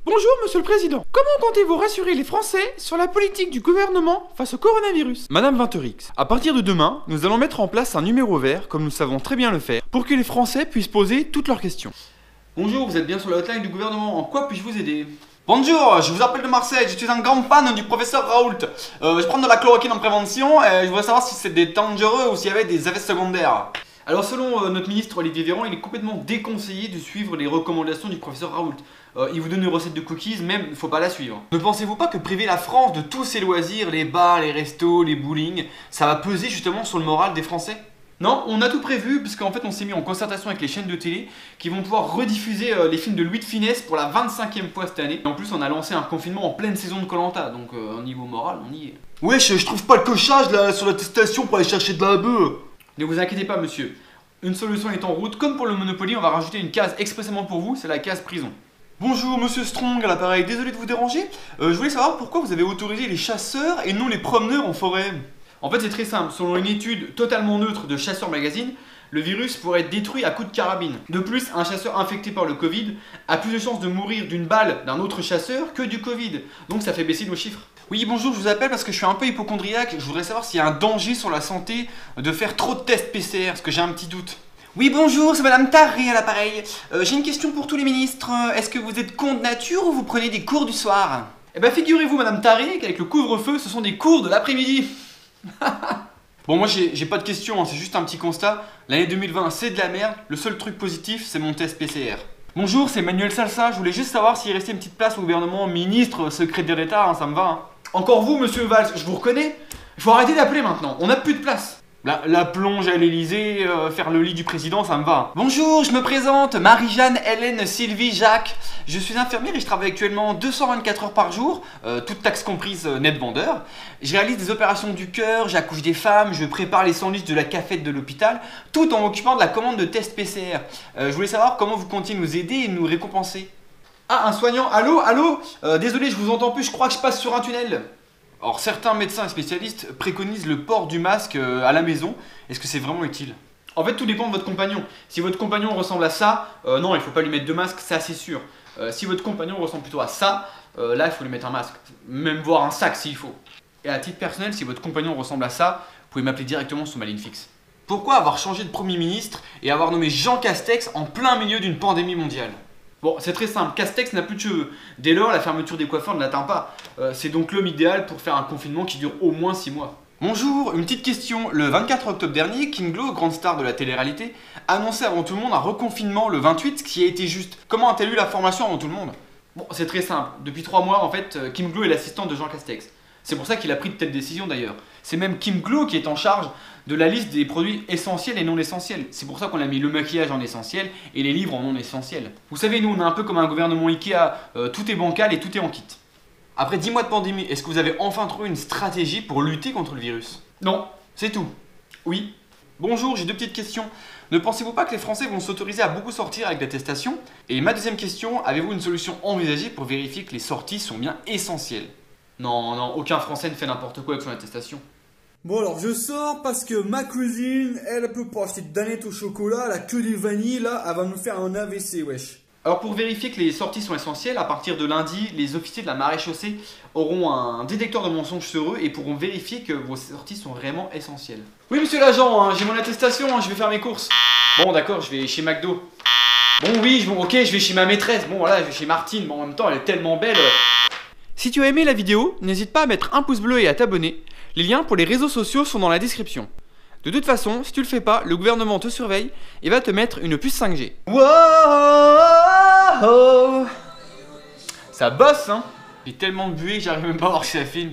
Bonjour Monsieur le Président. Comment comptez-vous rassurer les Français sur la politique du gouvernement face au coronavirus? Madame Vinterix, à partir de demain, nous allons mettre en place un numéro vert, comme nous savons très bien le faire, pour que les Français puissent poser toutes leurs questions. Bonjour, vous êtes bien sur la hotline du gouvernement. En quoi puis-je vous aider? Bonjour, je vous appelle de Marseille, je suis un grand fan du professeur Raoult. Je prends de la chloroquine en prévention et je voudrais savoir si c'était dangereux ou s'il y avait des effets secondaires. Alors selon notre ministre Olivier Véran, il est complètement déconseillé de suivre les recommandations du professeur Raoult. Il vous donne une recette de cookies, même faut pas la suivre. Ne pensez-vous pas que priver la France de tous ses loisirs, les bars, les restos, les bowling, ça va peser justement sur le moral des Français? Non, on a tout prévu, puisqu'en fait on s'est mis en concertation avec les chaînes de télé qui vont pouvoir rediffuser les films de Louis de Funès pour la 25e fois cette année. Et en plus on a lancé un confinement en pleine saison de Koh-Lanta, donc au niveau moral on y est. Wesh, je trouve pas le cochage là sur l'attestation pour aller chercher de la bœuf. Ne vous inquiétez pas monsieur, une solution est en route. Comme pour le Monopoly, on va rajouter une case expressément pour vous, c'est la case prison. Bonjour Monsieur Strong à l'appareil, désolé de vous déranger. Je voulais savoir pourquoi vous avez autorisé les chasseurs et non les promeneurs en forêt. En fait c'est très simple, selon une étude totalement neutre de Chasseur Magazine, le virus pourrait être détruit à coups de carabine. De plus, un chasseur infecté par le Covid a plus de chances de mourir d'une balle d'un autre chasseur que du Covid. Donc ça fait baisser nos chiffres. Oui bonjour, je vous appelle parce que je suis un peu hypocondriaque. Je voudrais savoir s'il y a un danger sur la santé de faire trop de tests PCR, parce que j'ai un petit doute. Oui bonjour, c'est Madame Tarré à l'appareil. J'ai une question pour tous les ministres. Est-ce que vous êtes con de nature ou vous prenez des cours du soir? Eh ben figurez-vous Madame Tarré qu'avec le couvre-feu, ce sont des cours de l'après-midi. Bon moi j'ai pas de question, hein, c'est juste un petit constat. L'année 2020 c'est de la merde, le seul truc positif c'est mon test PCR. Bonjour, c'est Manuel Salsa, je voulais juste savoir s'il restait une petite place au gouvernement, ministre, secrétaire d'État, hein, ça me va. Hein. Encore vous Monsieur Valls, je vous reconnais. Il faut arrêter d'appeler maintenant, on n'a plus de place. La plonge à l'Elysée, faire le lit du président, ça me va. Bonjour, je me présente, Marie-Jeanne Hélène Sylvie Jacques. Je suis infirmière et je travaille actuellement 224 heures par jour, toutes taxes comprises net vendeur. Je réalise des opérations du cœur, j'accouche des femmes, je prépare les sandwichs de la cafette de l'hôpital, tout en m'occupant de la commande de tests PCR. Je voulais savoir comment vous comptiez nous aider et nous récompenser. Ah, un soignant, allô, allô désolé, je vous entends plus, je crois que je passe sur un tunnel. Alors certains médecins et spécialistes préconisent le port du masque à la maison. Est-ce que c'est vraiment utile? En fait tout dépend de votre compagnon. Si votre compagnon ressemble à ça, non il faut pas lui mettre de masque, ça c'est sûr. Si votre compagnon ressemble plutôt à ça, là il faut lui mettre un masque. Même voire un sac s'il faut. Et à titre personnel, si votre compagnon ressemble à ça, vous pouvez m'appeler directement sur ma ligne fixe. Pourquoi avoir changé de Premier ministre et avoir nommé Jean Castex en plein milieu d'une pandémie mondiale? Bon, c'est très simple, Castex n'a plus de cheveux. Dès lors, la fermeture des coiffeurs ne l'atteint pas. C'est donc l'homme idéal pour faire un confinement qui dure au moins 6 mois. Bonjour, une petite question. Le 24 octobre dernier, Kim Glow, grande star de la télé-réalité, annonçait avant tout le monde un reconfinement le 28, ce qui a été juste. Comment a-t-elle eu l'information avant tout le monde? Bon, c'est très simple. Depuis 3 mois, en fait, Kim Glow est l'assistante de Jean Castex. C'est pour ça qu'il a pris de telles décisions d'ailleurs. C'est même Kim Glow qui est en charge de la liste des produits essentiels et non essentiels. C'est pour ça qu'on a mis le maquillage en essentiel et les livres en non essentiels. Vous savez, nous on est un peu comme un gouvernement Ikea, tout est bancal et tout est en kit. Après 10 mois de pandémie, est-ce que vous avez enfin trouvé une stratégie pour lutter contre le virus? Non. C'est tout? Oui. Bonjour, j'ai deux petites questions. Ne pensez-vous pas que les Français vont s'autoriser à beaucoup sortir avec l'attestation? Et ma deuxième question, avez-vous une solution envisagée pour vérifier que les sorties sont bien essentielles? Non, non, aucun Français ne fait n'importe quoi avec son attestation. Bon alors je sors parce que ma cousine, elle peut pas acheter de danettes au chocolat, elle a que des vanilles là, elle va nous faire un AVC wesh. Alors pour vérifier que les sorties sont essentielles, à partir de lundi, les officiers de la maréchaussée auront un détecteur de mensonges sur eux et pourront vérifier que vos sorties sont vraiment essentielles. Oui monsieur l'agent, hein, j'ai mon attestation, hein, je vais faire mes courses. Bon d'accord, je vais chez McDo. Bon oui, ok, je vais chez ma maîtresse, bon voilà, je vais chez Martine, mais en même temps elle est tellement belle. Si tu as aimé la vidéo, n'hésite pas à mettre un pouce bleu et à t'abonner. Les liens pour les réseaux sociaux sont dans la description. De toute façon, si tu le fais pas, le gouvernement te surveille et va te mettre une puce 5G. Ça bosse hein. J'ai tellement bué, j'arrive même pas à voir si ça filme.